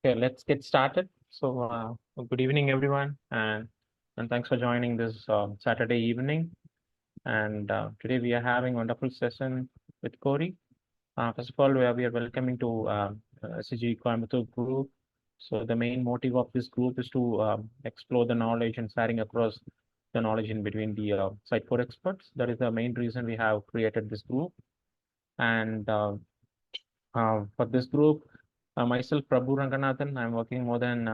Okay, let's get started. Good evening, everyone, and thanks for joining this Saturday evening. And today we are having a wonderful session with Corey. First of all, we are welcoming to SCG Coimbatore Group. So the main motive of this group is to explore the knowledge and sharing across the knowledge in between the Sitecore experts. That is the main reason we have created this group. And for this group, myself, Prabhu Ranganathan, I'm working more than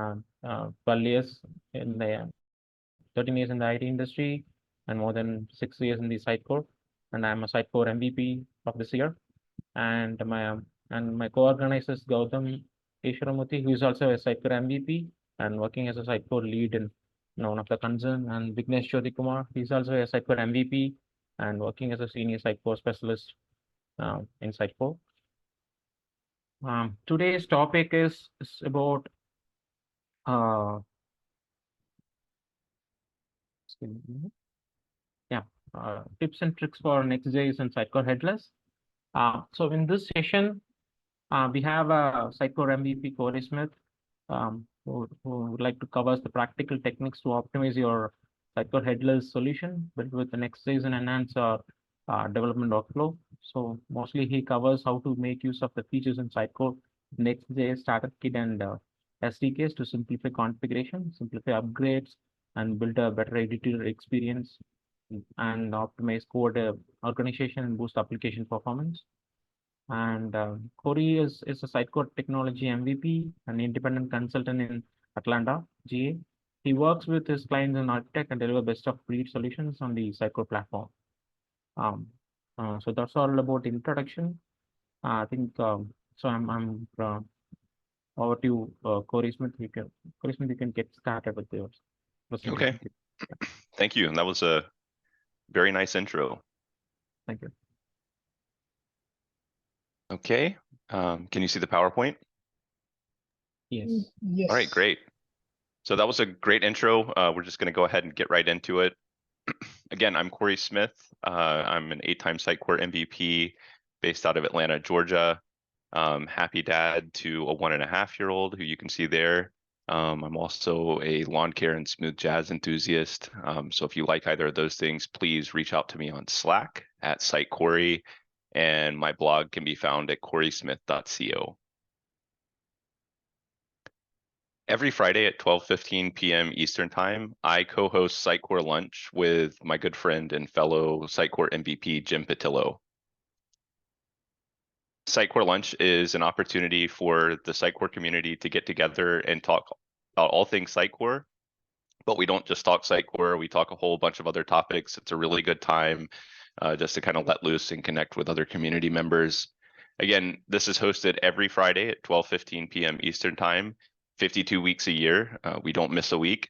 12 years in the 13 years in the IT industry and more than 6 years in the Sitecore. And I'm a Sitecore MVP of this year. And my co-organizer is Gautam Ishwaramuthi, who is also a Sitecore MVP and working as a Sitecore lead in one of the concern. And Vignesh Jyoti Kumar, he's also a Sitecore MVP and working as a senior Sitecore specialist in Sitecore. Today's topic is about tips and tricks for Next.js and Sitecore Headless. So in this session, we have Sitecore MVP Corey Smith, who would like to cover the practical techniques to optimize your Sitecore Headless solution built with the Next.js and enhance development workflow. So mostly he covers how to make use of the features in Sitecore Next.js Starter Kit and SDKs to simplify configuration, simplify upgrades, and build a better editor experience and optimize code organization and boost application performance. And Corey is a Sitecore Technology MVP, an independent consultant in Atlanta, GA. He works with his clients and architect and deliver best of breed solutions on the Sitecore platform. So that's all about introduction. I think so. I'm over to you, Corey Smith. Corey Smith, you can get started with yours. Okay. Thank you. And that was a very nice intro. Thank you. Okay. Can you see the PowerPoint? Yes. All right, great. So that was a great intro. We're just going to go ahead and get right into it. Again, I'm Corey Smith. I'm an 8-time Sitecore MVP based out of Atlanta, Georgia. Happy dad to a 1.5-year-old who you can see there. I'm also a lawn care and smooth jazz enthusiast. So if you like either of those things, please reach out to me on Slack at SiteCorey, and my blog can be found at corysmith.co. Every Friday at 12:15 p.m. Eastern Time, I co-host Sitecore Lunch with my good friend and fellow Sitecore MVP, Jim Patillo. Sitecore Lunch is an opportunity for the Sitecore community to get together and talk about all things Sitecore, but we don't just talk Sitecore, we talk a whole bunch of other topics. It's a really good time just to kind of let loose and connect with other community members. Again, this is hosted every Friday at 12:15 p.m. Eastern Time, 52 weeks a year. We don't miss a week.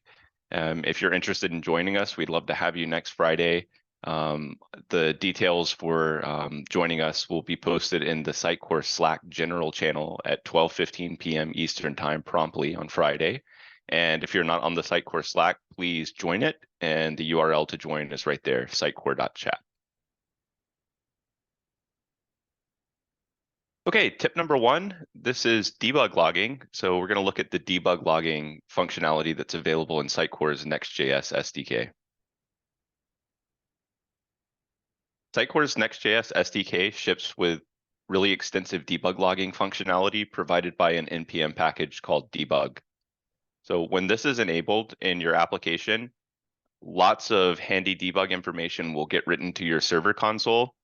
If you're interested in joining us, we'd love to have you next Friday. The details for joining us will be posted in the Sitecore Slack general channel at 12:15 p.m. Eastern Time promptly on Friday. And if you're not on the Sitecore Slack, please join it. And the URL to join is right there, sitecore.chat. Okay, tip number 1, this is debug logging. So we're going to look at the debug logging functionality that's available in Sitecore's Next.js SDK. Sitecore's Next.js SDK ships with really extensive debug logging functionality provided by an NPM package called debug. So when this is enabled in your application, lots of handy debug information will get written to your server console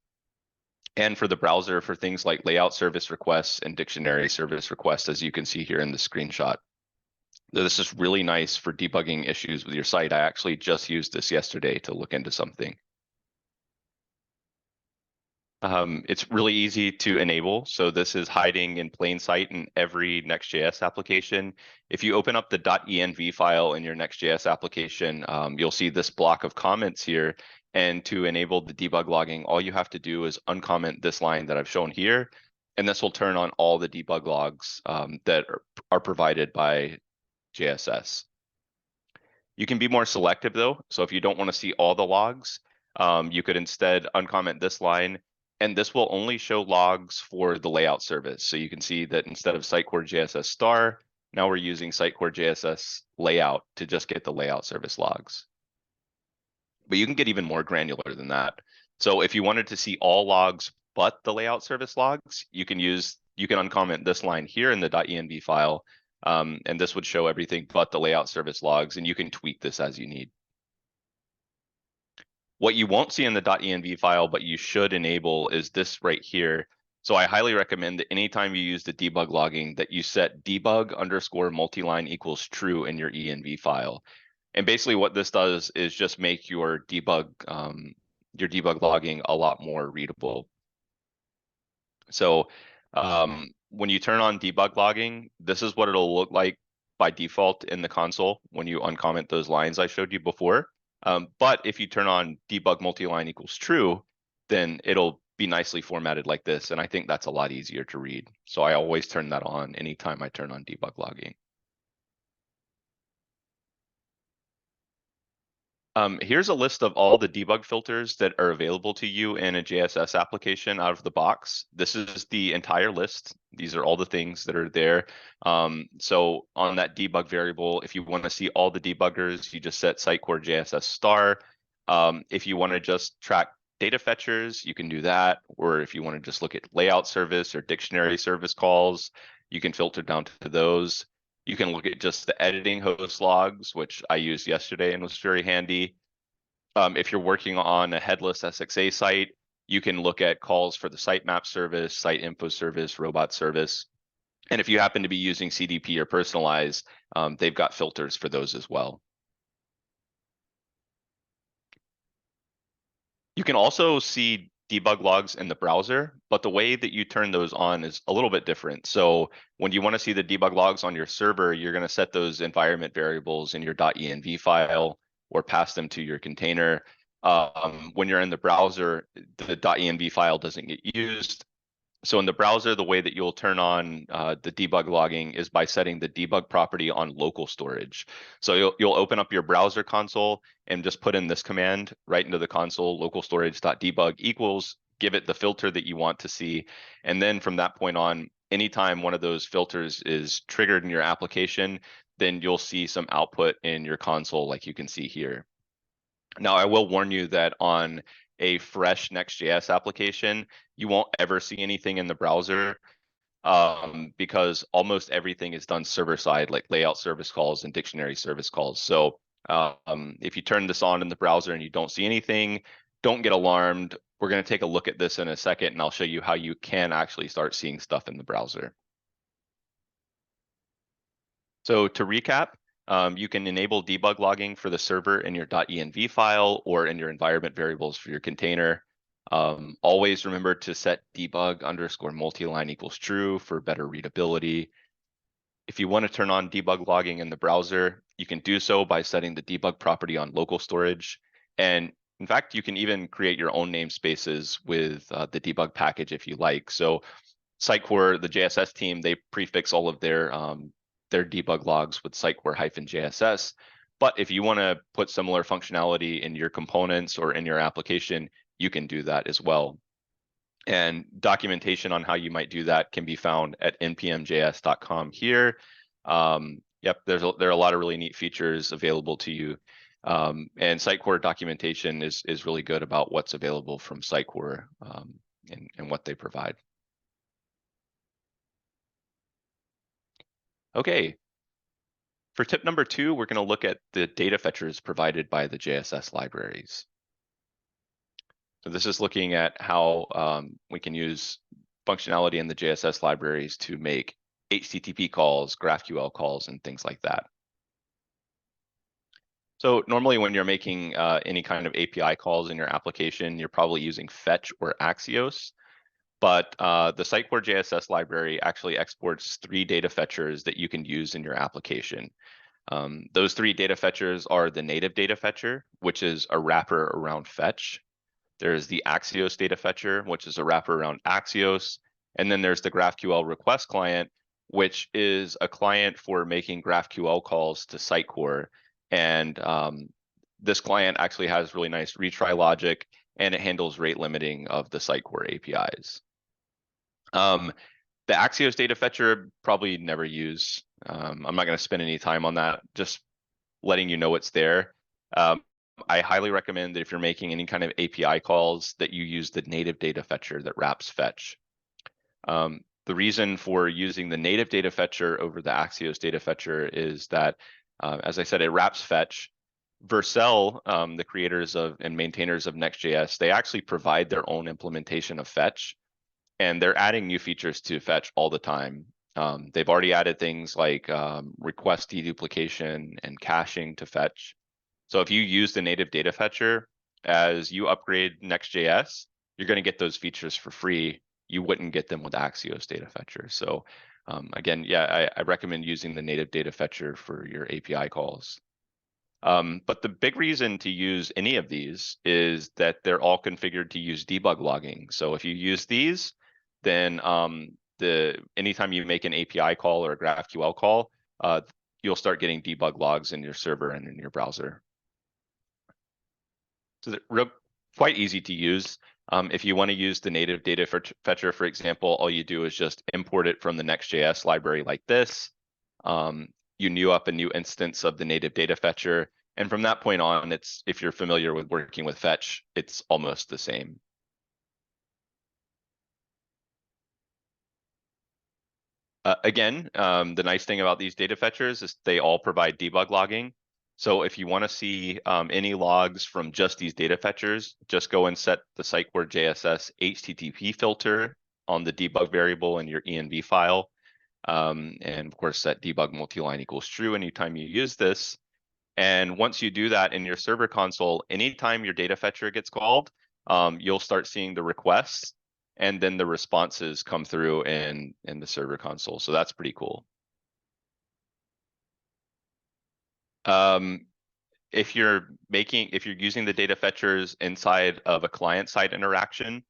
and for the browser for things like layout service requests and dictionary service requests, as you can see here in the screenshot. This is really nice for debugging issues with your site. I actually just used this yesterday to look into something. It's really easy to enable. So this is hiding in plain sight in every Next.js application. If you open up the .env file in your Next.js application, you'll see this block of comments here. And to enable the debug logging, all you have to do is uncomment this line that I've shown here. And this will turn on all the debug logs that are provided by JSS. You can be more selective though. So if you don't want to see all the logs, you could instead uncomment this line. And this will only show logs for the layout service. So you can see that instead of Sitecore JSS star, Now we're using Sitecore JSS layout to just get the layout service logs. But you can get even more granular than that. So if you wanted to see all logs but the layout service logs, you can uncomment this line here in the .env file, and this would show everything but the layout service logs, and you can tweak this as you need. What you won't see in the .env file, but you should enable, is this right here. So I highly recommend that anytime you use the debug logging, that you set debug_multiline equals true in your env file. And basically what this does is just make your debug logging a lot more readable. So when you turn on debug logging, this is what it'll look like by default in the console when you uncomment those lines I showed you before. But if you turn on debug multiline equals true, then it'll be nicely formatted like this. And I think that's a lot easier to read. So I always turn that on anytime I turn on debug logging. Here's a list of all the debug filters that are available to you in a JSS application out of the box. This is the entire list. These are all the things that are there. So on that debug variable, if you want to see all the debuggers, you just set Sitecore JSS star. If you want to just track data fetchers, you can do that. Or if you want to just look at layout service or dictionary service calls, you can filter down to those. You can look at just the editing host logs, which I used yesterday and was very handy. If you're working on a headless SXA site, you can look at calls for the sitemap service, site info service, robot service. And if you happen to be using CDP or personalize, they've got filters for those as well. You can also see debug logs in the browser, but the way that you turn those on is a little bit different. So when you want to see the debug logs on your server, you're going to set those environment variables in your .env file or pass them to your container. When you're in the browser, the .env file doesn't get used. So in the browser, the way that you'll turn on the debug logging is by setting the debug property on local storage. So you'll open up your browser console and just put in this command right into the console, local storage.debug equals, give it the filter that you want to see. And then from that point on, anytime one of those filters is triggered in your application, then you'll see some output in your console like you can see here. Now, I will warn you that on a fresh Next.js application, you won't ever see anything in the browser because almost everything is done server side, like layout service calls and dictionary service calls. So if you turn this on in the browser and you don't see anything, don't get alarmed. We're going to take a look at this in a second, and I'll show you how you can actually start seeing stuff in the browser. So to recap, you can enable debug logging for the server in your .env file or in your environment variables for your container. Always remember to set debug_multiline equals true for better readability. If you want to turn on debug logging in the browser, you can do so by setting the debug property on local storage. And in fact, you can even create your own namespaces with the debug package if you like. So Sitecore, the JSS team, they prefix all of their debug logs with Sitecore-JSS. But if you want to put similar functionality in your components or in your application, you can do that as well. And documentation on how you might do that can be found at npmjs.com here. Yep, there are a lot of really neat features available to you. And Sitecore documentation is really good about what's available from Sitecore and what they provide. Okay. For tip number 2, we're going to look at the data fetchers provided by the JSS libraries. So this is looking at how we can use functionality in the JSS libraries to make HTTP calls, GraphQL calls, and things like that. So normally when you're making any kind of API calls in your application, you're probably using fetch or Axios. But the Sitecore JSS library actually exports 3 data fetchers that you can use in your application. Those 3 data fetchers are the native data fetcher, which is a wrapper around fetch. There's the Axios data fetcher, which is a wrapper around Axios. And then there's the GraphQL request client, which is a client for making GraphQL calls to Sitecore. And this client actually has really nice retry logic, and it handles rate limiting of the Sitecore APIs. The Axios data fetcher probably never use. I'm not going to spend any time on that, just letting you know it's there. I highly recommend that if you're making any kind of API calls that you use the native data fetcher that wraps fetch. The reason for using the native data fetcher over the Axios data fetcher is that, as I said, it wraps fetch. Vercel, the creators of and maintainers of Next.js, they actually provide their own implementation of fetch, and they're adding new features to fetch all the time. They've already added things like request deduplication and caching to fetch. So if you use the native data fetcher, as you upgrade Next.js, you're going to get those features for free. You wouldn't get them with Axios data fetcher. So again, yeah, I recommend using the native data fetcher for your API calls. But the big reason to use any of these is that they're all configured to use debug logging. So if you use these, then anytime you make an API call or a GraphQL call, you'll start getting debug logs in your server and in your browser. So they're quite easy to use. If you want to use the native data fetcher, for example, all you do is just import it from the Next.js library like this. You new up a new instance of the native data fetcher. And from that point on, if you're familiar with working with fetch, it's almost the same. Again, the nice thing about these data fetchers is they all provide debug logging. So if you want to see any logs from just these data fetchers, just go and set the Sitecore JSS HTTP filter on the debug variable in your env file. And of course, set debug multiline equals true anytime you use this. And once you do that in your server console, anytime your data fetcher gets called, you'll start seeing the requests and then the responses come through in the server console. So that's pretty cool. If you're using the data fetchers inside of a client-side interaction,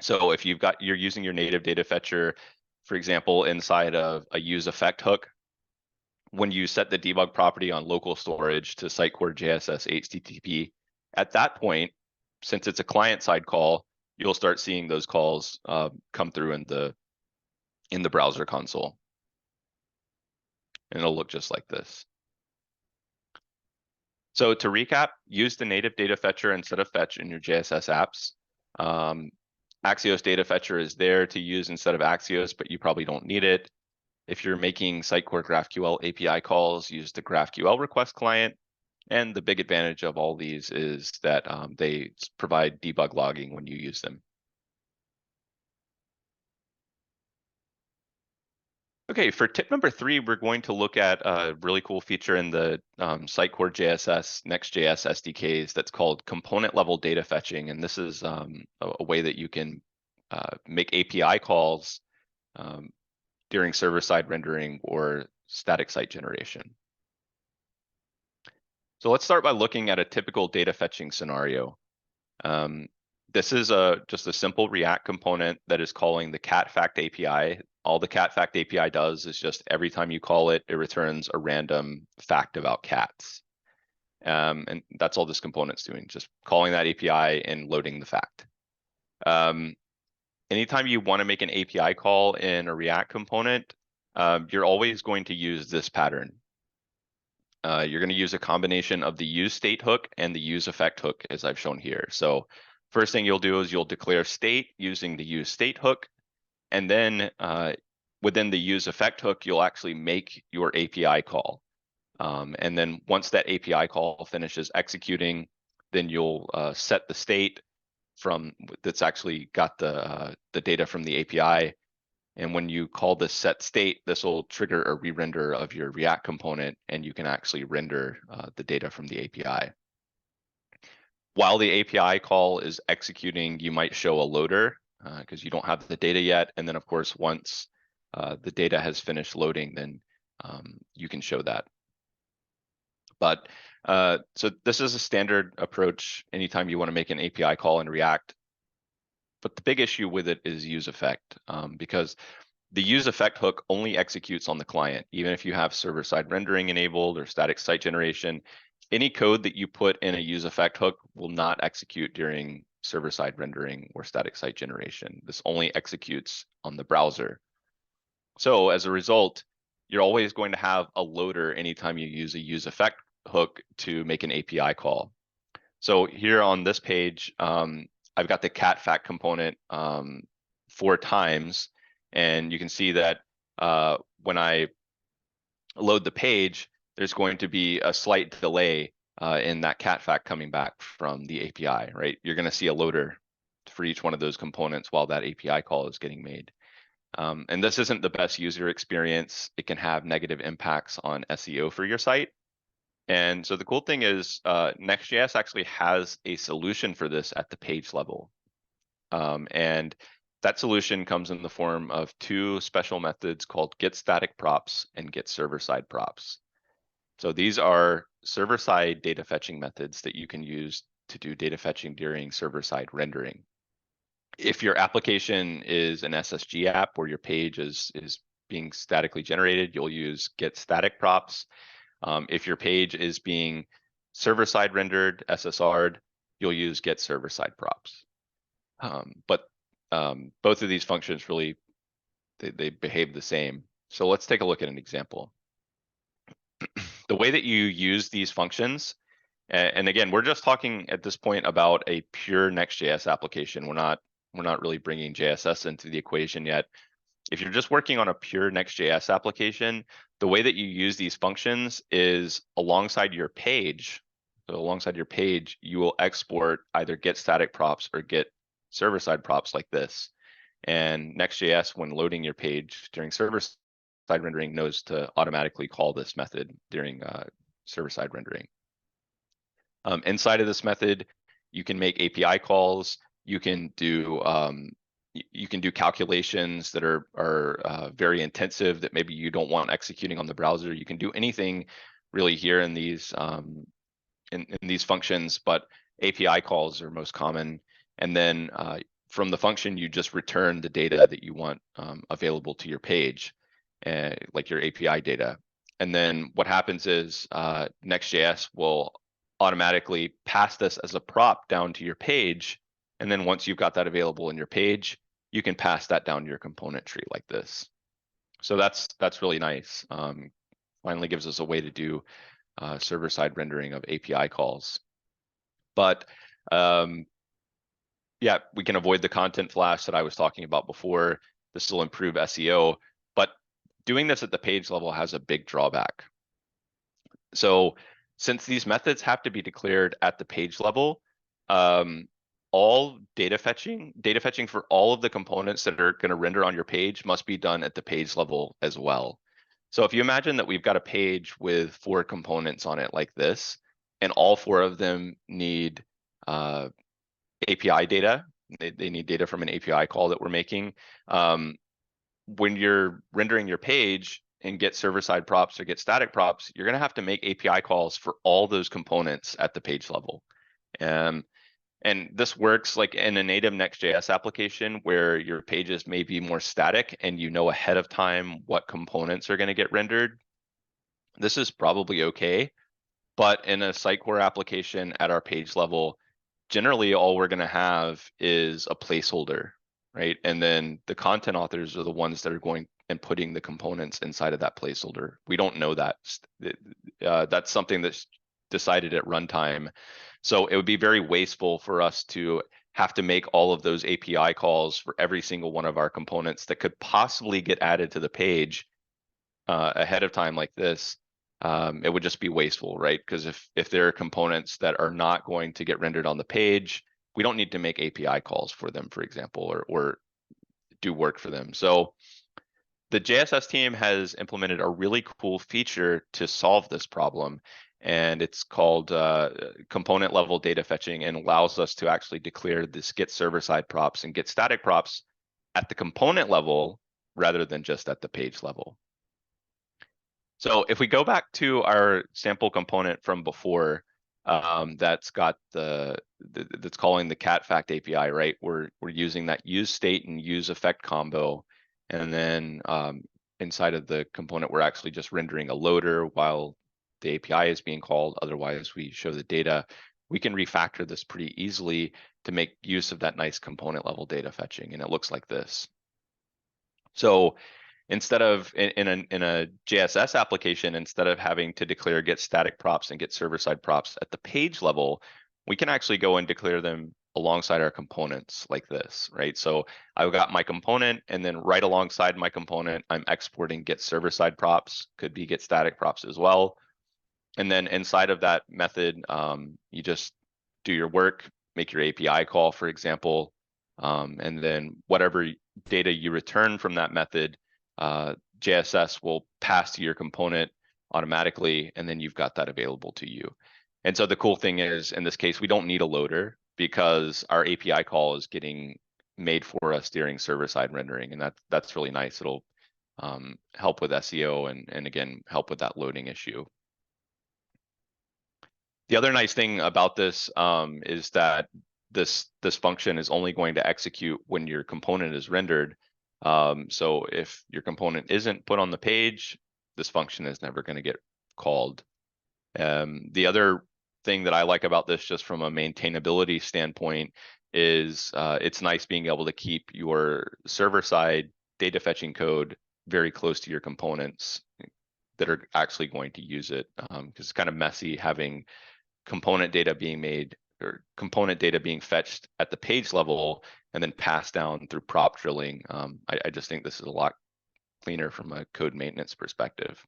so if you're using your native data fetcher, for example, inside of a use effect hook, when you set the debug property on local storage to Sitecore JSS HTTP, at that point, since it's a client-side call, you'll start seeing those calls come through in the browser console, and it'll look just like this. So to recap, use the native data fetcher instead of fetch in your JSS apps. Axios data fetcher is there to use instead of Axios, but you probably don't need it. If you're making Sitecore GraphQL API calls, use the GraphQL request client. And the big advantage of all these is that they provide debug logging when you use them. Okay, for tip number 3, we're going to look at a really cool feature in the Sitecore JSS Next.js SDKs that's called component level data fetching. And this is a way that you can make API calls during server-side rendering or static site generation. So let's start by looking at a typical data fetching scenario. This is just a simple React component that is calling the cat fact API. All the cat fact API does is just every time you call it, it returns a random fact about cats. And that's all this component's doing, just calling that API and loading the fact. Anytime you want to make an API call in a React component, you're always going to use this pattern. You're going to use a combination of the use state hook and the use effect hook, as I've shown here. So first thing you'll do is you'll declare state using the use state hook. And then within the use effect hook, you'll actually make your API call. And then once that API call finishes executing, then you'll set the state that's actually got the data from the API. And when you call this set state, this will trigger a re-render of your React component, and you can actually render the data from the API. While the API call is executing, you might show a loader because you don't have the data yet. And then, of course, once the data has finished loading, then you can show that. But so this is a standard approach anytime you want to make an API call in React. But the big issue with it is use effect, because the use effect hook only executes on the client. Even if you have server-side rendering enabled or static site generation, any code that you put in a use effect hook will not execute during server-side rendering or static site generation. This only executes on the browser. So as a result, you're always going to have a loader anytime you use a use effect hook to make an API call. So here on this page, I've got the cat fact component 4 times, and you can see that when I load the page, there's going to be a slight delay in that cat fact coming back from the API, right? You're going to see a loader for each one of those components while that API call is getting made. And this isn't the best user experience. It can have negative impacts on SEO for your site. And so the cool thing is Next.js actually has a solution for this at the page level. And that solution comes in the form of 2 special methods called getStaticProps and getServerSideProps. So these are server-side data fetching methods that you can use to do data fetching during server-side rendering. If your application is an SSG app where your page is being statically generated, you'll use getStaticProps. If your page is being server-side rendered, SSR'd, you'll use getServerSideProps. But both of these functions really, they behave the same. So let's take a look at an example. The way that you use these functions, and again, we're just talking at this point about a pure Next.js application. We're not really bringing JSS into the equation yet. If you're just working on a pure Next.js application, the way that you use these functions is alongside your page. So alongside your page, you will export either getStaticProps or getServerSideProps like this. And Next.js, when loading your page during server-side rendering, knows to automatically call this method during server-side rendering. Inside of this method, you can make API calls. You can do calculations that are very intensive that maybe you don't want executing on the browser. You can do anything really here in these in these functions, but API calls are most common. And then from the function, you just return the data that you want available to your page, like your API data. And then what happens is Next.js will automatically pass this as a prop down to your page. And then once you've got that available in your page, you can pass that down to your component tree like this. So that's really nice. Finally gives us a way to do server-side rendering of API calls. But yeah, we can avoid the content flash that I was talking about before. This will improve SEO, but doing this at the page level has a big drawback. So since these methods have to be declared at the page level, all data fetching for all of the components that are going to render on your page must be done at the page level as well. So if you imagine that we've got a page with 4 components on it like this, and all 4 of them need API data, they need data from an API call that we're making. When you're rendering your page and get server-side props or get static props, you're going to have to make API calls for all those components at the page level. And this works like in a native Next.js application where your pages may be more static and you know ahead of time what components are going to get rendered. This is probably okay, but in a Sitecore application at our page level, generally all we're going to have is a placeholder, right? And then the content authors are the ones that are going and putting the components inside of that placeholder. We don't know that. That's something that's decided at runtime. So it would be very wasteful for us to have to make all of those API calls for every single one of our components that could possibly get added to the page ahead of time like this. It would just be wasteful, right? Because if there are components that are not going to get rendered on the page, we don't need to make API calls for them, for example, or do work for them. So the JSS team has implemented a really cool feature to solve this problem, and it's called component level data fetching, and allows us to actually declare this get server side props and get static props at the component level rather than just at the page level. So if we go back to our sample component from before, that's got that's calling the cat fact API, right? We're using that use state and use effect combo, and then inside of the component, we're actually just rendering a loader while the API is being called. Otherwise, we show the data. We can refactor this pretty easily to make use of that nice component level data fetching, and it looks like this. So instead of in a JSS application, instead of having to declare get static props and get server-side props at the page level, we can actually go and declare them alongside our components like this, right? So I've got my component, and then right alongside my component, I'm exporting get server-side props, could be get static props as well. And then inside of that method, you just do your work, make your API call, for example, and then whatever data you return from that method, JSS will pass to your component automatically, and then you've got that available to you. And so the cool thing is, in this case, we don't need a loader because our API call is getting made for us during server-side rendering, and that's really nice. It'll help with SEO and again, help with that loading issue. The other nice thing about this is that this function is only going to execute when your component is rendered. So if your component isn't put on the page, this function is never going to get called. The other thing that I like about this, just from a maintainability standpoint, is it's nice being able to keep your server-side data fetching code very close to your components that are actually going to use it, because it's kind of messy having component data being made or component data being fetched at the page level and then passed down through prop drilling. I just think this is a lot cleaner from a code maintenance perspective.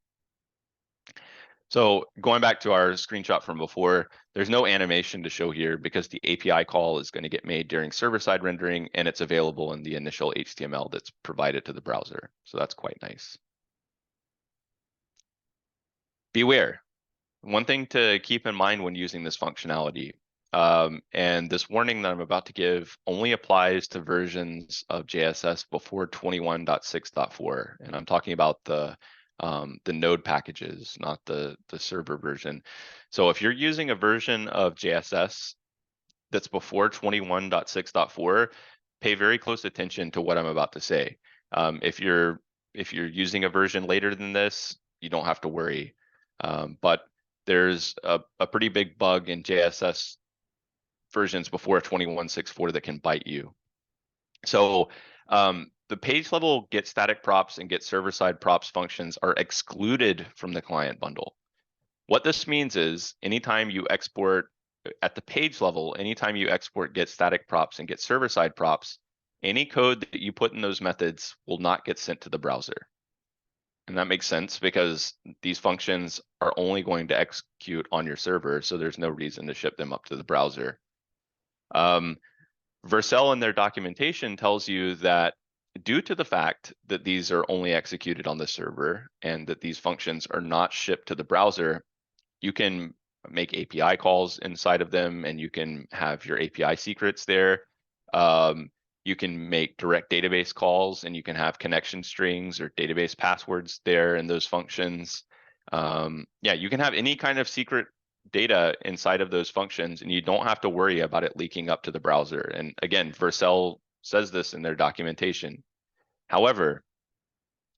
So going back to our screenshot from before, there's no animation to show here because the API call is going to get made during server-side rendering, and it's available in the initial HTML that's provided to the browser. So that's quite nice. Beware. One thing to keep in mind when using this functionality, and this warning that I'm about to give only applies to versions of JSS before 21.6.4, and I'm talking about the node packages, not the server version. So if you're using a version of JSS that's before 21.6.4, pay very close attention to what I'm about to say. If you're using a version later than this, you don't have to worry. But there's a pretty big bug in JSS versions before 21.6.4 that can bite you. So the page level get static props and get server-side props functions are excluded from the client bundle. What this means is anytime you export at the page level, anytime you export get static props and get server-side props, any code that you put in those methods will not get sent to the browser. And that makes sense because these functions are only going to execute on your server, so there's no reason to ship them up to the browser. Vercel in their documentation tells you that due to the fact that these are only executed on the server and that these functions are not shipped to the browser, you can make API calls inside of them and you can have your API secrets there. You can make direct database calls and you can have connection strings or database passwords there in those functions. Yeah, you can have any kind of secret data inside of those functions and you don't have to worry about it leaking up to the browser. And again, Vercel says this in their documentation. However,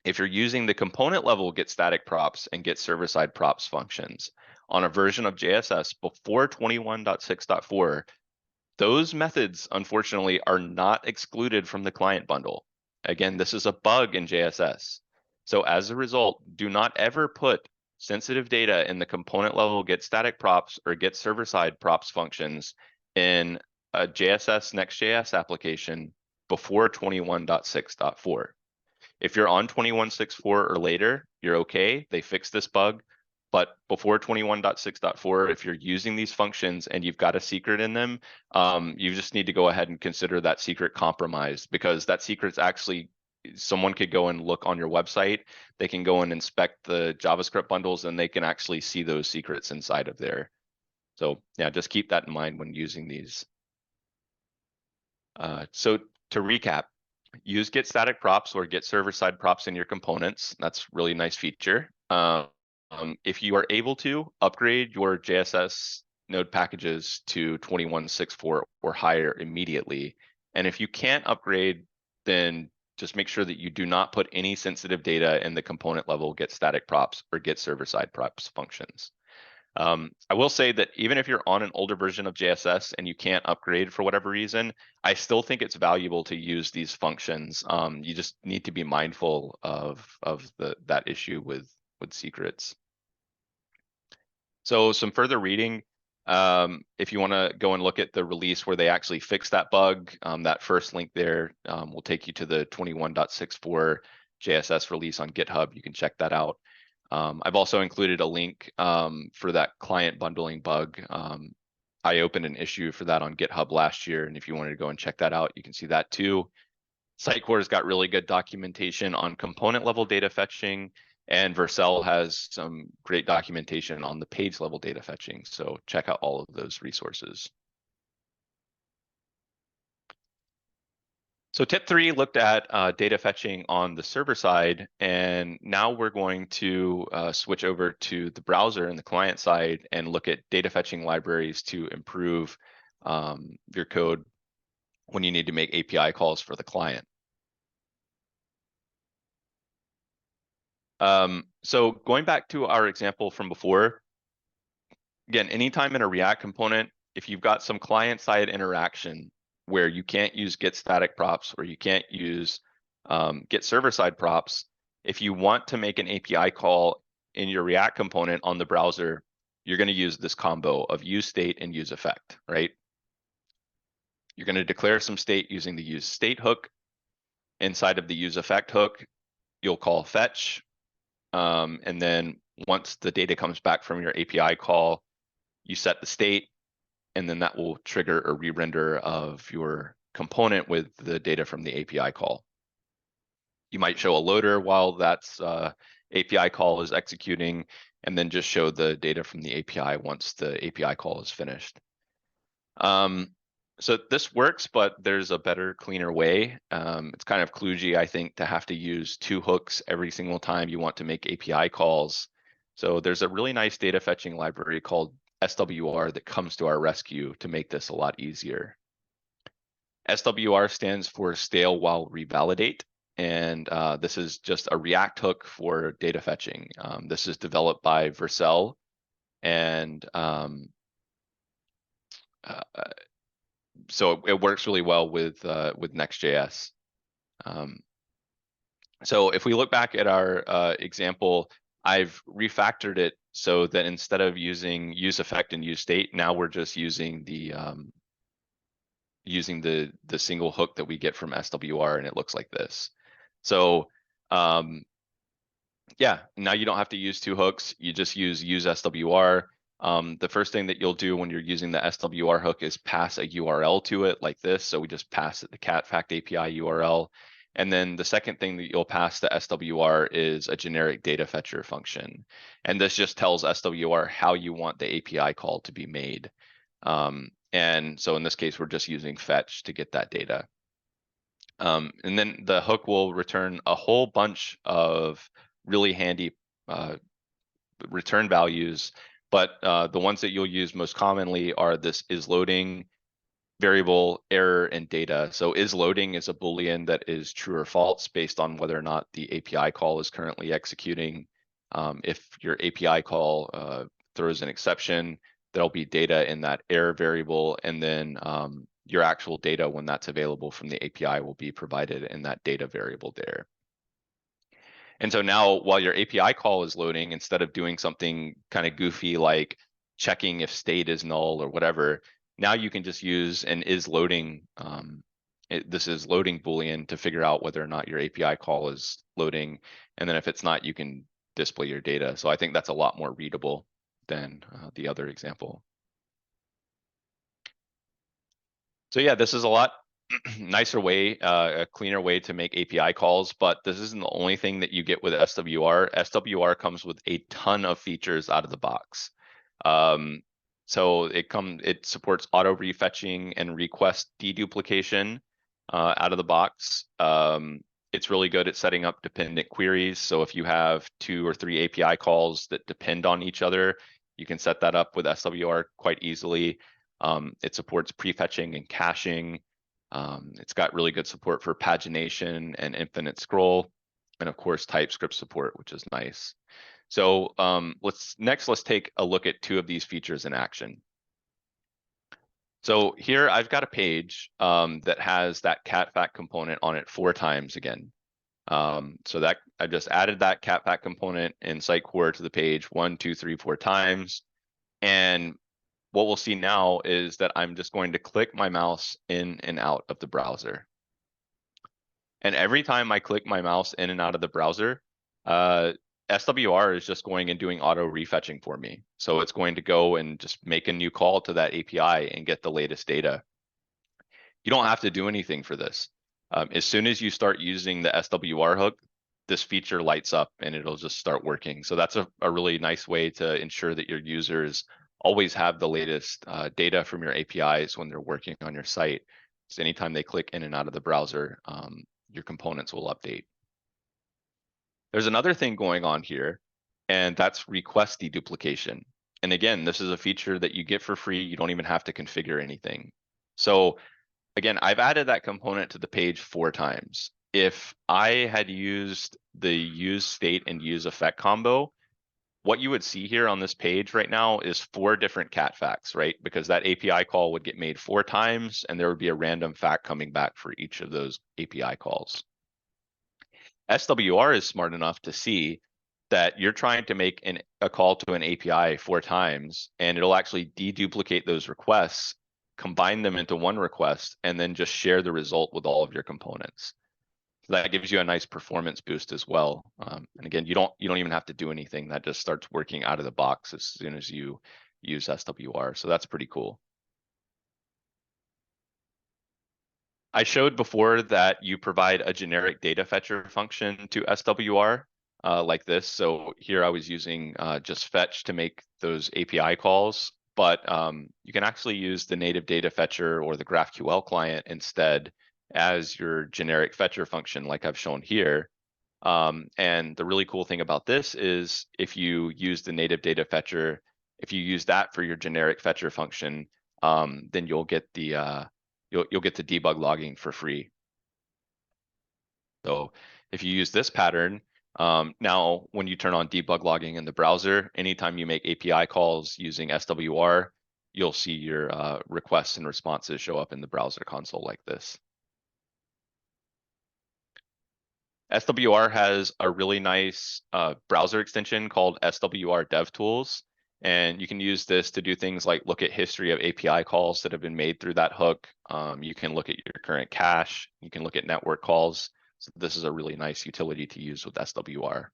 if you're using the component level get static props and get server-side props functions on a version of JSS before 21.6.4, those methods, unfortunately, are not excluded from the client bundle. Again, this is a bug in JSS. So as a result, do not ever put sensitive data in the component level get static props or get server-side props functions in a JSS Next.js application before 21.6.4. If you're on 21.6.4 or later, you're okay. They fixed this bug. But before 21.6.4, if you're using these functions and you've got a secret in them, you just need to go ahead and consider that secret compromised, because that secret's actually, someone could go and look on your website. They can go and inspect the JavaScript bundles and they can actually see those secrets inside of there. So yeah, just keep that in mind when using these. So to recap, use get static props or get server-side props in your components. That's a really nice feature. If you are able to, upgrade your JSS node packages to 21.6.4 or higher immediately. And if you can't upgrade, then just make sure that you do not put any sensitive data in the component level get static props or get server-side props functions. I will say that even if you're on an older version of JSS and you can't upgrade for whatever reason, I still think it's valuable to use these functions. You just need to be mindful of that issue with secrets. So some further reading, if you want to go and look at the release where they actually fixed that bug, that first link there will take you to the 21.64 JSS release on GitHub. You can check that out. I've also included a link for that client bundling bug. I opened an issue for that on GitHub last year, and if you wanted to go and check that out, you can see that too. Sitecore's got really good documentation on component level data fetching, and Vercel has some great documentation on the page level data fetching. So check out all of those resources. So tip 3 looked at data fetching on the server side, and now we're going to switch over to the browser and the client side and look at data fetching libraries to improve your code when you need to make API calls for the client. So going back to our example from before, again, anytime in a React component, if you've got some client-side interaction where you can't use get static props or you can't use get server-side props, if you want to make an API call in your React component on the browser, you're going to use this combo of use state and use effect, right? You're going to declare some state using the use state hook. Inside of the use effect hook, you'll call fetch. And then once the data comes back from your API call, you set the state, and then that will trigger a re-render of your component with the data from the API call. You might show a loader while that's API call is executing, and then just show the data from the API once the API call is finished. So this works, but there's a better, cleaner way. It's kind of kludgy, I think, to have to use 2 hooks every single time you want to make API calls. So there's a really nice data fetching library called SWR that comes to our rescue to make this a lot easier. SWR stands for stale while revalidate, and this is just a React hook for data fetching. This is developed by Vercel, and so it works really well with Next.js. So if we look back at our example, I've refactored it so that instead of using use effect and use state, now we're just using the single hook that we get from SWR, and it looks like this. So yeah, now you don't have to use 2 hooks. You just use SWR. The first thing that you'll do when you're using the SWR hook is pass a URL to it like this. So we just pass it the cat fact API URL. And then the second thing that you'll pass to SWR is a generic data fetcher function. And this just tells SWR how you want the API call to be made. And so in this case, we're just using fetch to get that data. And then the hook will return a whole bunch of really handy return values, but the ones that you'll use most commonly are this is loading, variable, error, and data. So is loading is a Boolean that is true or false based on whether or not the API call is currently executing. If your API call throws an exception, there'll be data in that error variable, and then your actual data when that's available from the API will be provided in that data variable there. And so now while your API call is loading, instead of doing something kind of goofy like checking if state is null or whatever, now you can just use an is loading, this is loading Boolean to figure out whether or not your API call is loading. And then if it's not, you can display your data. So I think that's a lot more readable than the other example. So yeah, this is a lot nicer way, a cleaner way to make API calls, but this isn't the only thing that you get with SWR. SWR comes with a ton of features out of the box. So it supports auto refetching and request deduplication out of the box. It's really good at setting up dependent queries. So if you have 2 or 3 API calls that depend on each other, you can set that up with SWR quite easily. It supports prefetching and caching. It's got really good support for pagination and infinite scroll, and of course TypeScript support, which is nice. So let's take a look at two of these features in action. So here I've got a page that has that cat fact component on it 4 times again. So that I just added that cat fact component in Sitecore to the page 1, 2, 3, 4 times. And what we'll see now is that I'm just going to click my mouse in and out of the browser. And every time I click my mouse in and out of the browser, SWR is just going and doing auto refetching for me. So it's going to go and just make a new call to that API and get the latest data. You don't have to do anything for this. As soon as you start using the SWR hook, this feature lights up and it'll just start working. So that's a really nice way to ensure that your users always have the latest data from your APIs when they're working on your site. So anytime they click in and out of the browser, your components will update. There's another thing going on here, and that's request deduplication. And again, this is a feature that you get for free. You don't even have to configure anything. So again, I've added that component to the page 4 times. If I had used the use state and use effect combo, what you would see here on this page right now is 4 different cat facts, right? Because that API call would get made 4 times, and there would be a random fact coming back for each of those API calls. SWR is smart enough to see that you're trying to make a call to an API 4 times, and it'll actually deduplicate those requests, combine them into one request, and then just share the result with all of your components. So that gives you a nice performance boost as well. And again, you don't even have to do anything. That just starts working out of the box as soon as you use SWR. So that's pretty cool. I showed before that you provide a generic data fetcher function to SWR like this. So here I was using just fetch to make those API calls, but you can actually use the native data fetcher or the GraphQL client instead as your generic fetcher function like I've shown here. And the really cool thing about this is if you use the native data fetcher, if you use that for your generic fetcher function, then you'll get the you'll get the debug logging for free. So if you use this pattern, now when you turn on debug logging in the browser, anytime you make API calls using SWR, you'll see your requests and responses show up in the browser console like this. SWR has a really nice browser extension called SWR DevTools. And you can use this to do things like look at history of API calls that have been made through that hook. You can look at your current cache. You can look at network calls. So this is a really nice utility to use with SWR.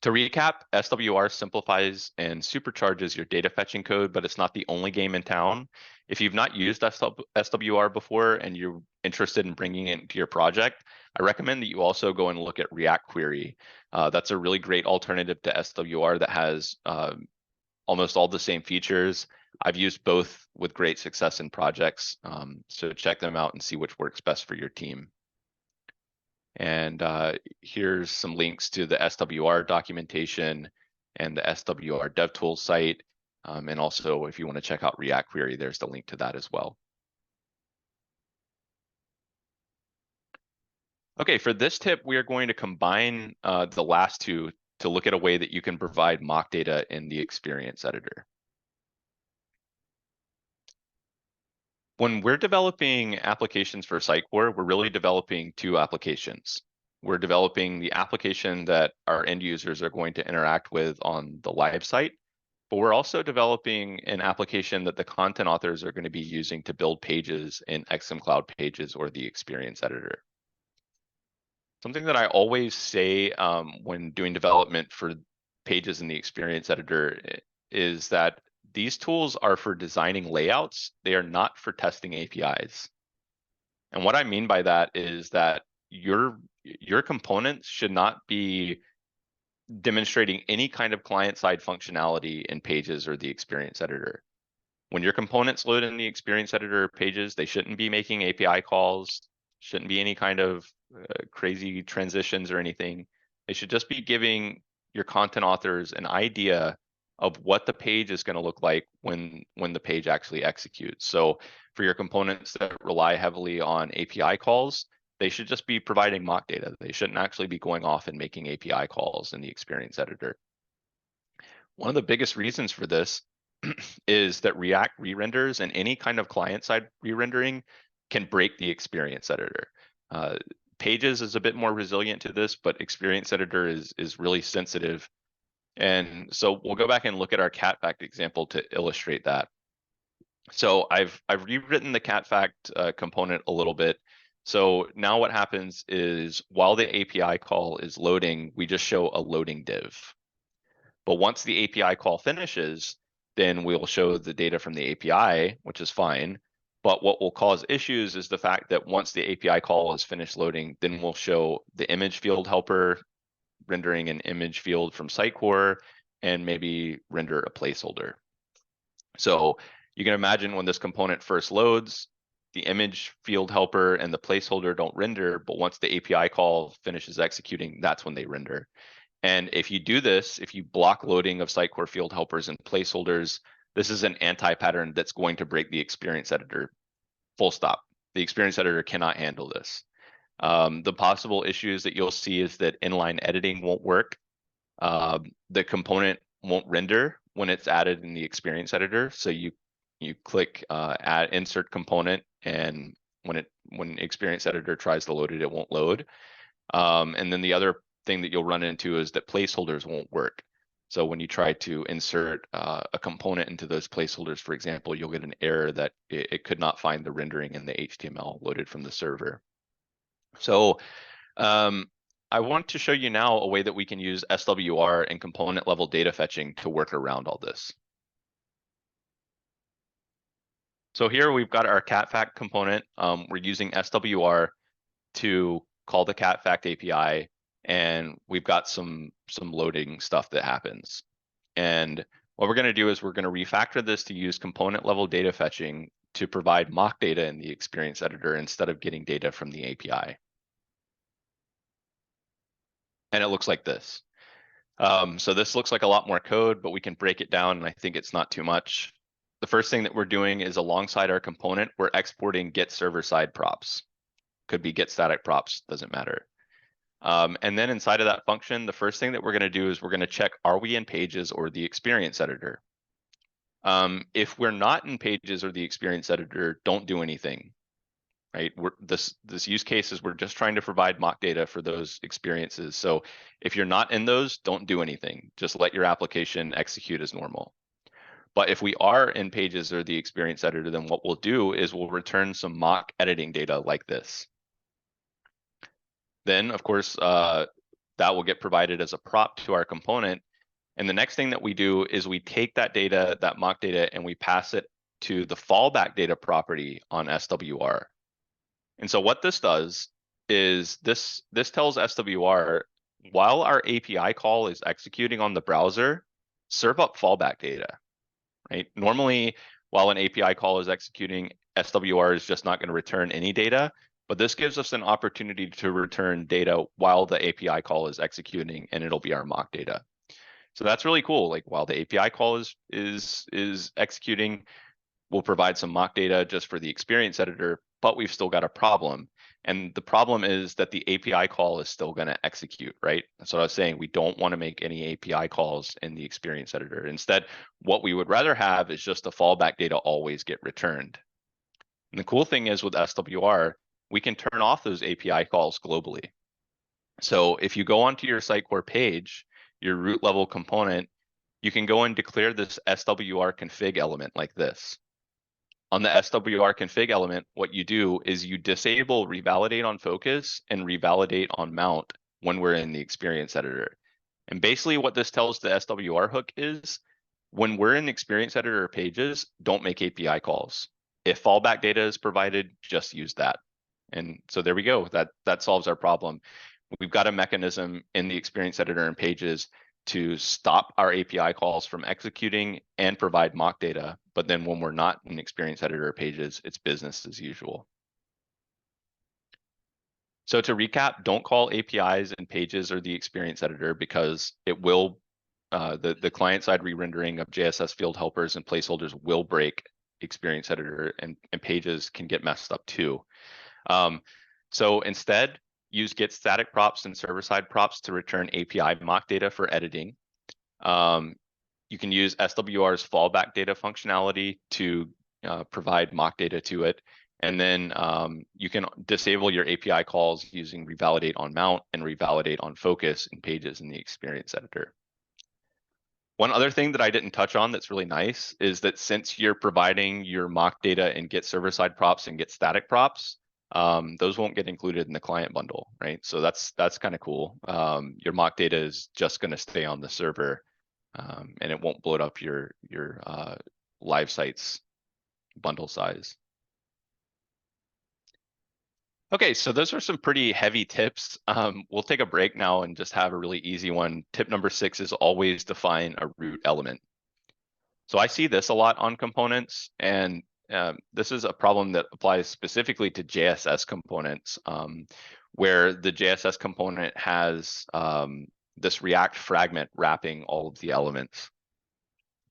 To recap, SWR simplifies and supercharges your data fetching code, but it's not the only game in town. If you've not used SWR before and you're interested in bringing it into your project, I recommend that you also go and look at React Query. That's a really great alternative to SWR that has almost all the same features. I've used both with great success in projects, so check them out and see which works best for your team. And here's some links to the SWR documentation and the SWR DevTools site. And also, if you want to check out React Query, there's the link to that as well. Okay, for this tip, we are going to combine the last two to look at a way that you can provide mock data in the experience editor. When we're developing applications for Sitecore, we're really developing 2 applications. We're developing the application that our end users are going to interact with on the live site, but we're also developing an application that the content authors are going to be using to build pages in XM Cloud Pages or the experience editor. Something that I always say when doing development for pages in the experience editor is that these tools are for designing layouts. They are not for testing APIs. And what I mean by that is that your components should not be demonstrating any kind of client-side functionality in Pages or the experience editor. When your components load in the experience editor pages, they shouldn't be making API calls, shouldn't be any kind of crazy transitions or anything. They should just be giving your content authors an idea of what the page is going to look like when the page actually executes. So for your components that rely heavily on API calls, they should just be providing mock data. They shouldn't actually be going off and making API calls in the experience editor. One of the biggest reasons for this is that React re-renders and any kind of client-side re-rendering can break the experience editor. Pages is a bit more resilient to this, but experience editor is really sensitive. And so we'll go back and look at our cat fact example to illustrate that. So I've rewritten the cat fact component a little bit. So now what happens is while the API call is loading, we just show a loading div. But once the API call finishes, then we'll show the data from the API, which is fine. But what will cause issues is the fact that once the API call is finished loading, then we'll show the image field helper rendering an image field from Sitecore and maybe render a placeholder. So you can imagine when this component first loads, the image field helper and the placeholder don't render, but once the API call finishes executing, that's when they render. And if you do this, if you block loading of Sitecore field helpers and placeholders, this is an anti-pattern that's going to break the experience editor, full stop. The experience editor cannot handle this. The possible issues that you'll see is that inline editing won't work. The component won't render when it's added in the experience editor. So you click add insert component, and when experience editor tries to load it, it won't load. And then the other thing that you'll run into is that placeholders won't work. So when you try to insert a component into those placeholders, for example, you'll get an error that it could not find the rendering in the HTML loaded from the server. So I want to show you now a way that we can use SWR and component level data fetching to work around all this. So here we've got our cat fact component. We're using SWR to call the cat fact API, and we've got some loading stuff that happens. And what we're going to do is we're going to refactor this to use component level data fetching to provide mock data in the experience editor instead of getting data from the API. And it looks like this. So this looks like a lot more code, but we can break it down, and I think it's not too much. The first thing that we're doing is alongside our component, we're exporting get server side props. Could be get static props, doesn't matter. And then inside of that function, the first thing that we're going to do is we're going to check, are we in Pages or the experience editor? If we're not in Pages or the experience editor, don't do anything. Right? This use case is we're just trying to provide mock data for those experiences. So if you're not in those, don't do anything. Just let your application execute as normal. But if we are in Pages or the experience editor, then what we'll do is we'll return some mock editing data like this. Then, of course, that will get provided as a prop to our component. And the next thing that we do is we take that data, that mock data, and we pass it to the fallback data property on SWR. And so what this does is this tells SWR, while our API call is executing on the browser, serve up fallback data, right? Normally, while an API call is executing, SWR is just not going to return any data, but this gives us an opportunity to return data while the API call is executing, and it'll be our mock data. So that's really cool. Like while the API call is executing, we'll provide some mock data just for the experience editor, but we've still got a problem. And the problem is that the API call is still going to execute, right? That's what I was saying. We don't want to make any API calls in the experience editor. Instead, what we would rather have is just the fallback data always get returned. And the cool thing is with SWR, we can turn off those API calls globally. So if you go onto your Sitecore page, your root level component, you can go and declare this SWR config element like this. On the SWR config element, what you do is you disable revalidate on focus and revalidate on mount when we're in the experience editor. And basically what this tells the SWR hook is when we're in the experience editor pages, don't make API calls. If fallback data is provided, just use that. And so there we go. That solves our problem. We've got a mechanism in the experience editor and pages to stop our API calls from executing and provide mock data. But then when we're not in experience editor pages, it's business as usual. So to recap, don't call APIs in pages or the experience editor because it will, the client side re-rendering of JSS field helpers and placeholders will break experience editor, and pages can get messed up too. So instead, use get static props and server-side props to return API mock data for editing. You can use SWR's fallback data functionality to provide mock data to it. And then you can disable your API calls using revalidate on mount and revalidate on focus in pages in the experience editor. One other thing that I didn't touch on that's really nice is that since you're providing your mock data and get server-side props and get static props, those won't get included in the client bundle, right? So that's kind of cool. Your mock data is just going to stay on the server, and it won't bloat up your live sites bundle size. Okay, so those are some pretty heavy tips. We'll take a break now and just have a really easy one. Tip number 6 is always define a root element. So I see this a lot on components, and this is a problem that applies specifically to JSS components, where the JSS component has this React fragment wrapping all of the elements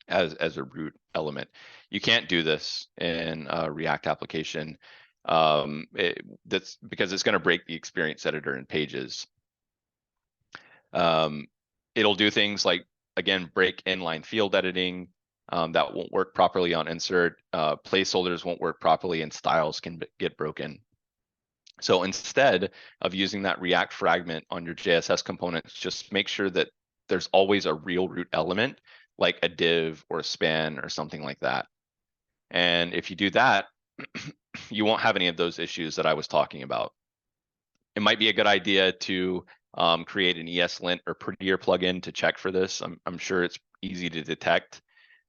as a root element. You can't do this in a React application. That's because it's going to break the experience editor in pages. It'll do things like, again, break inline field editing. That won't work properly on insert. Placeholders won't work properly, and styles can get broken. So instead of using that React fragment on your JSS components, just make sure that there's always a real root element, like a div or a span or something like that. And if you do that, you won't have any of those issues that I was talking about. It might be a good idea to create an ESLint or Prettier plugin to check for this. I'm sure it's easy to detect.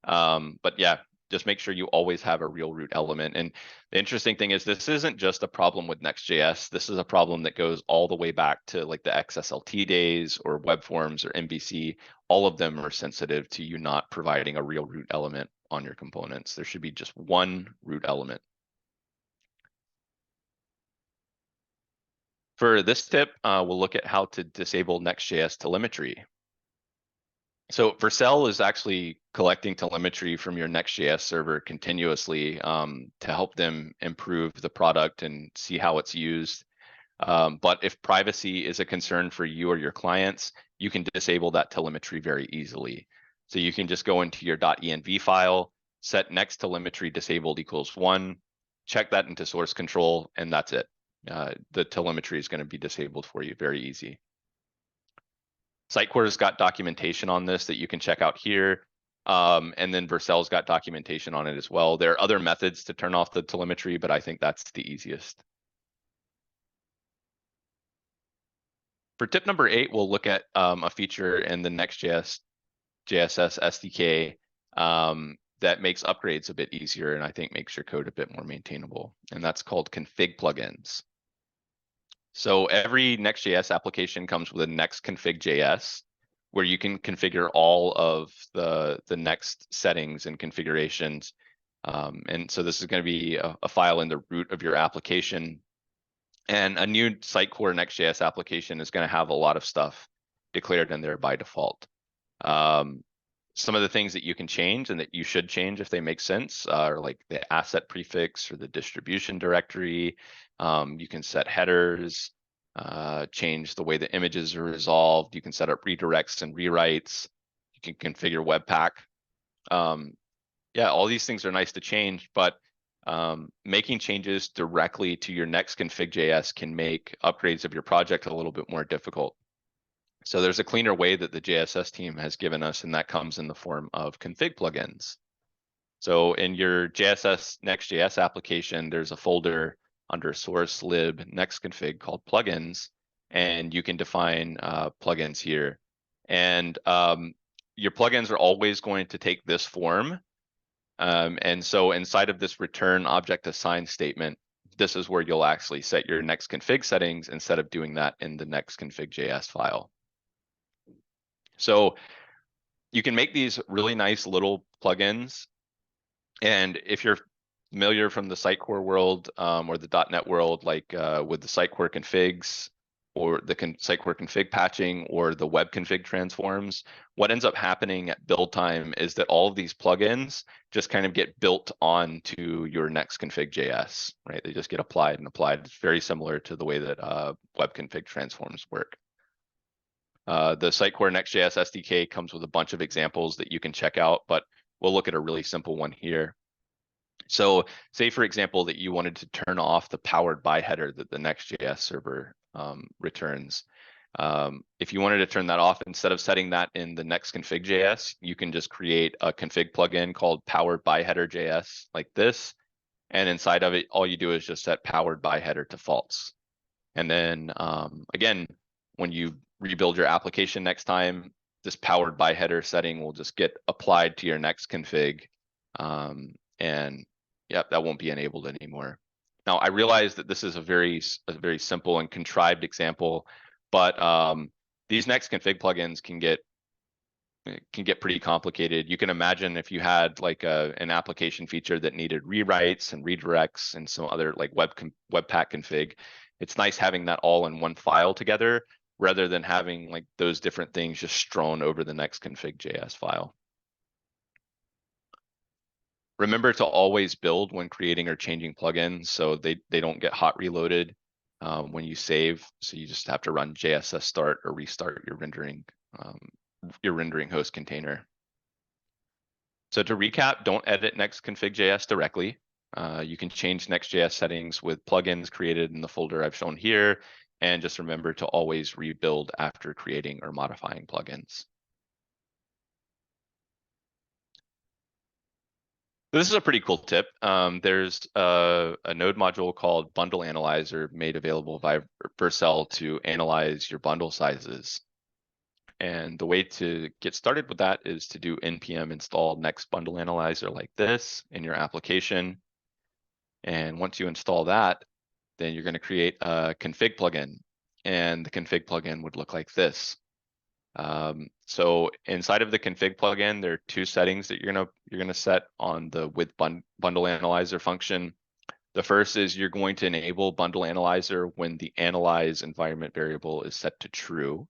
But yeah, just make sure you always have a real root element. And the interesting thing is this isn't just a problem with Next.js. This is a problem that goes all the way back to like the XSLT days or web forms or MVC. All of them are sensitive to you not providing a real root element on your components. There should be just one root element. For this tip, we'll look at how to disable Next.js telemetry. So Vercel is actually collecting telemetry from your Next.js server continuously to help them improve the product and see how it's used. But if privacy is a concern for you or your clients, you can disable that telemetry very easily. So you can just go into your .env file, set next telemetry disabled equals 1, check that into source control, and that's it. The telemetry is going to be disabled for you, very easy. Sitecore's got documentation on this that you can check out here. And then Vercel's got documentation on it as well. There are other methods to turn off the telemetry, but I think that's the easiest. For tip number 8, we'll look at a feature in the Next.js JSS SDK that makes upgrades a bit easier and I think makes your code a bit more maintainable. And that's called config plugins. So every Next.js application comes with a next config.js where you can configure all of the next settings and configurations. And so this is going to be a file in the root of your application. And a new Sitecore Next.js application is going to have a lot of stuff declared in there by default. Some of the things that you can change and that you should change if they make sense are like the asset prefix or the distribution directory. You can set headers, change the way the images are resolved. You can set up redirects and rewrites. You can configure Webpack. Yeah, all these things are nice to change, but making changes directly to your next config.js can make upgrades of your project a little bit more difficult. So there's a cleaner way that the JSS team has given us, and that comes in the form of config plugins. So in your JSS Next.js application, there's a folder under source lib next config called plugins, and you can define plugins here. And your plugins are always going to take this form. And so inside of this return object assign statement, this is where you'll actually set your next config settings instead of doing that in the next config.js file. So you can make these really nice little plugins. And if you're familiar from the Sitecore world or the .NET world, like with the Sitecore configs, or the Sitecore config patching or the web config transforms, what ends up happening at build time is that all of these plugins just kind of get built onto your Next config.js, right? They just get applied and applied. It's very similar to the way that web config transforms work. The Sitecore Next.js SDK comes with a bunch of examples that you can check out, but we'll look at a really simple one here. So say, for example, that you wanted to turn off the powered by header that the Next.js server returns. If you wanted to turn that off, instead of setting that in the Next config.js, you can just create a config plugin called powered by header.js like this. And inside of it, all you do is just set powered by header to false. And then again, when you rebuild your application next time, this powered by header setting will just get applied to your Next config. And yep, that won't be enabled anymore. Now, I realize that this is a very simple and contrived example, but these Next config plugins can get pretty complicated. You can imagine if you had like an application feature that needed rewrites and redirects and some other like webpack config. It's nice having that all in one file together rather than having like those different things just strewn over the Next config.js file. Remember to always build when creating or changing plugins so they don't get hot reloaded when you save. So you just have to run JSS start or restart your rendering host container. So to recap, don't edit Next config.js directly. You can change Next.js settings with plugins created in the folder I've shown here. And just remember to always rebuild after creating or modifying plugins. This is a pretty cool tip. There's a node module called Bundle Analyzer made available by Vercel to analyze your bundle sizes. And the way to get started with that is to do npm install Next Bundle Analyzer like this in your application. And once you install that, then you're going to create a config plugin. And the config plugin would look like this. So inside of the config plugin, there are two settings that you're gonna set on the with bundle analyzer function. The first is you're going to enable bundle analyzer when the analyze environment variable is set to true.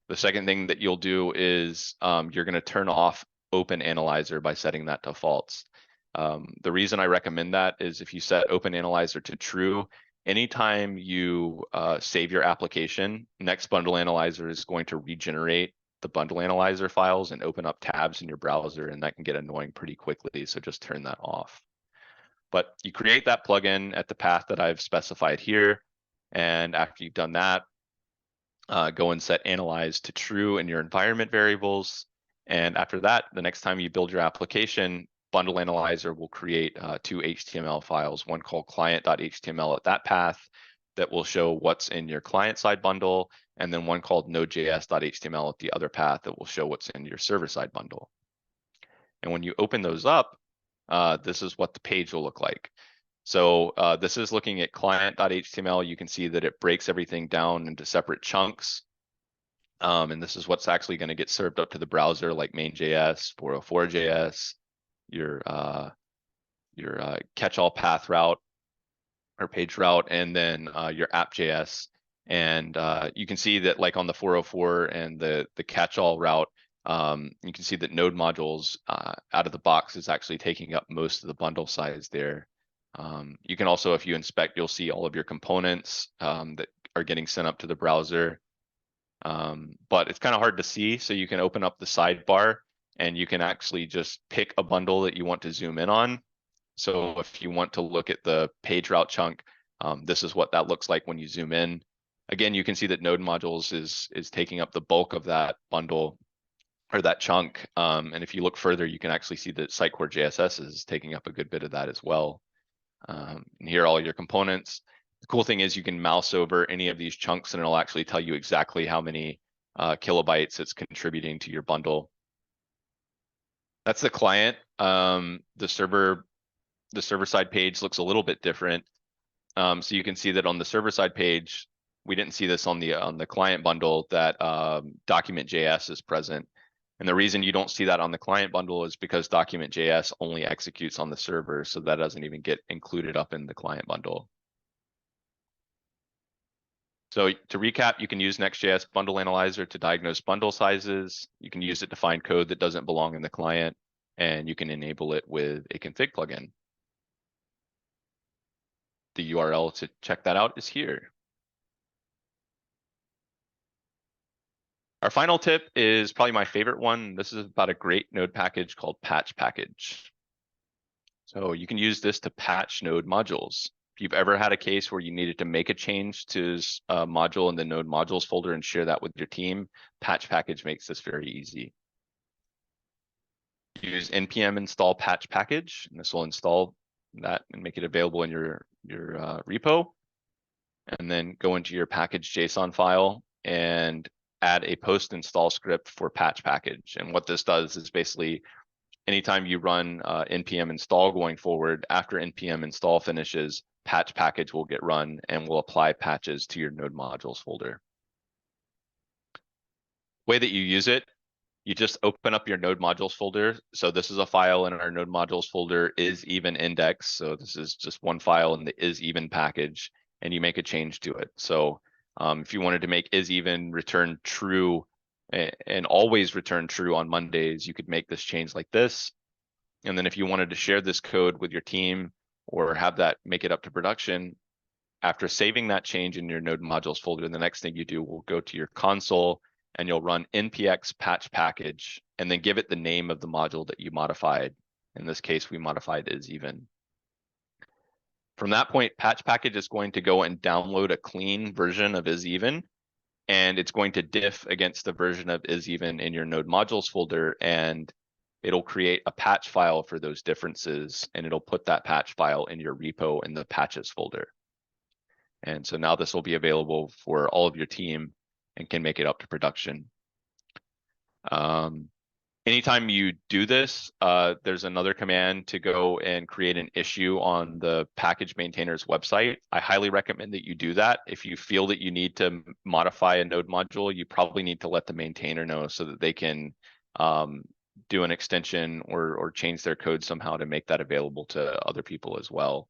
The second thing that you'll do is you're going to turn off open analyzer by setting that to false. The reason I recommend that is if you set open analyzer to true, anytime you save your application, Next Bundle Analyzer is going to regenerate the bundle analyzer files and open up tabs in your browser, and that can get annoying pretty quickly, so just turn that off. But you create that plugin at the path that I've specified here, and after you've done that, go and set analyze to true in your environment variables. And after that, the next time you build your application, Bundle Analyzer will create two HTML files, one called client.html at that path that will show what's in your client-side bundle, and then one called node.js.html at the other path that will show what's in your server-side bundle. And when you open those up, this is what the page will look like. So this is looking at client.html. You can see that it breaks everything down into separate chunks. And this is what's actually going to get served up to the browser, like main.js, 404.js, your catch-all path route or page route, and then your app.js. And you can see that like on the 404 and the catch-all route, you can see that node modules out of the box is actually taking up most of the bundle size there. You can also, if you inspect, you'll see all of your components that are getting sent up to the browser. But it's kind of hard to see, so you can open up the sidebar and you can actually just pick a bundle that you want to zoom in on. So if you want to look at the page route chunk, this is what that looks like when you zoom in. Again, you can see that node modules is taking up the bulk of that bundle or that chunk. And if you look further, you can actually see that Sitecore JSS is taking up a good bit of that as well. And here are all your components. The cool thing is you can mouse over any of these chunks and it'll actually tell you exactly how many kilobytes it's contributing to your bundle. That's the client. The server side page looks a little bit different. So you can see that on the server side page, we didn't see this on the client bundle, that document.js is present. And the reason you don't see that on the client bundle is because document.js only executes on the server, so that doesn't even get included up in the client bundle. So to recap, you can use Next.js Bundle Analyzer to diagnose bundle sizes. You can use it to find code that doesn't belong in the client, and you can enable it with a config plugin. The URL to check that out is here. Our final tip is probably my favorite one. This is about a great node package called Patch Package. So you can use this to patch node modules. If you've ever had a case where you needed to make a change to a module in the node modules folder and share that with your team, Patch Package makes this very easy. Use npm install patch package, and this will install that and make it available in your repo. And then go into your package JSON file and add a post install script for patch package. And what this does is basically anytime you run npm install going forward, after npm install finishes, patch package will get run and will apply patches to your node modules folder. Way that you use it, you just open up your node modules folder. So this is a file in our node modules folder is even index. So this is just one file in the is even package, and you make a change to it. So if you wanted to make is even return true and always return true on Mondays, you could make this change like this. And then if you wanted to share this code with your team or have that make it up to production, after saving that change in your node modules folder, the next thing you do will go to your console and you'll run npx patch package and then give it the name of the module that you modified. In this case, we modified is even. From that point, patch package is going to go and download a clean version of is even, and it's going to diff against the version of is even in your node modules folder, and it'll create a patch file for those differences, and it'll put that patch file in your repo in the patches folder. And so now this will be available for all of your team and can make it up to production. Anytime you do this, there's another command to go and create an issue on the package maintainer's website. I highly recommend that you do that. If you feel that you need to modify a node module, you probably need to let the maintainer know so that they can do an extension or change their code somehow to make that available to other people as well.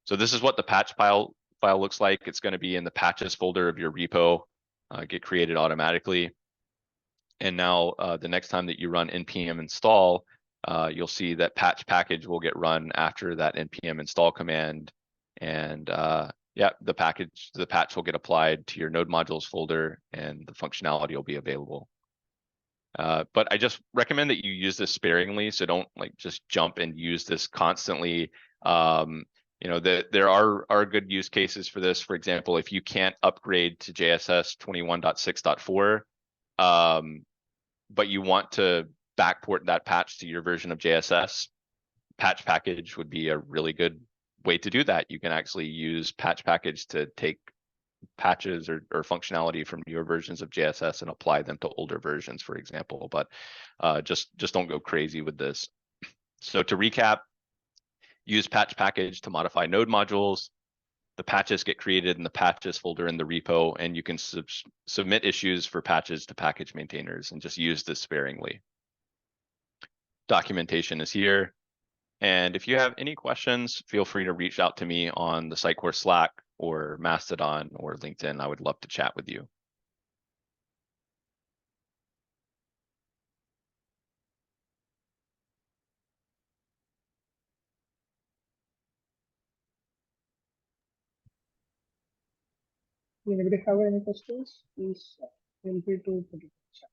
So this is what the patch file looks like. It's going to be in the patches folder of your repo, get created automatically. And now the next time that you run npm install, you'll see that patch package will get run after that npm install command. And yeah, the patch will get applied to your node modules folder and the functionality will be available. But I just recommend that you use this sparingly. So don't like just jump and use this constantly. You know, there are good use cases for this. For example, if you can't upgrade to JSS 21.6.4, but you want to backport that patch to your version of JSS, patch package would be a really good way to do that. You can actually use patch package to take patches or functionality from newer versions of JSS and apply them to older versions, for example. But just don't go crazy with this. So to recap, use patch package to modify node modules. The patches get created in the patches folder in the repo, and you can submit issues for patches to package maintainers, and just use this sparingly. Documentation is here. And if you have any questions, feel free to reach out to me on the Sitecore Slack or Mastodon or LinkedIn. I would love to chat with you. Anybody have any questions? Please feel free to put it in the chat.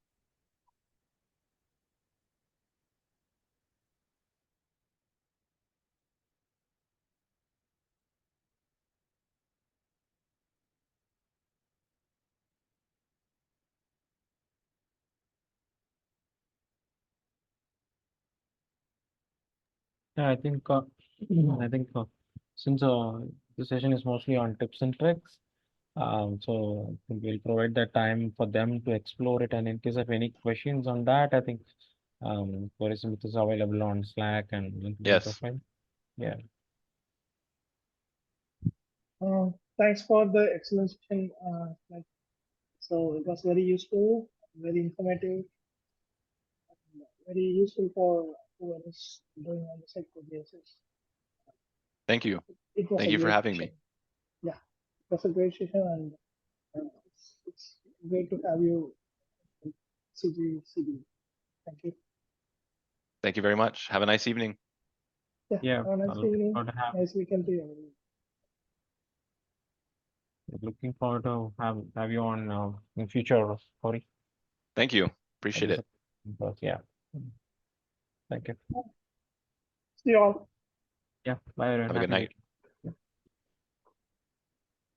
Yeah, I think since the session is mostly on tips and tricks, so I think we'll provide that time for them to explore it. And in case of any questions on that, I think Corey Smith is available on Slack and LinkedIn Yes. profile. Yeah. Thanks for the excellent session. So it was very useful, very informative, very useful for whoever is doing on the Sitecore basis. Thank you. It was Thank a you for great having session. me. Yeah. was a great session, and it's great to have you, CG. Thank you. Thank you very much. Have a nice evening. Yeah, Have a nice looking evening. forward to Nice weekend to you. looking forward to have you on in future, Corey. Thank you. Appreciate it. Yeah. Thank you. See you all. Yeah. Bye, everyone. Have a good Happy night.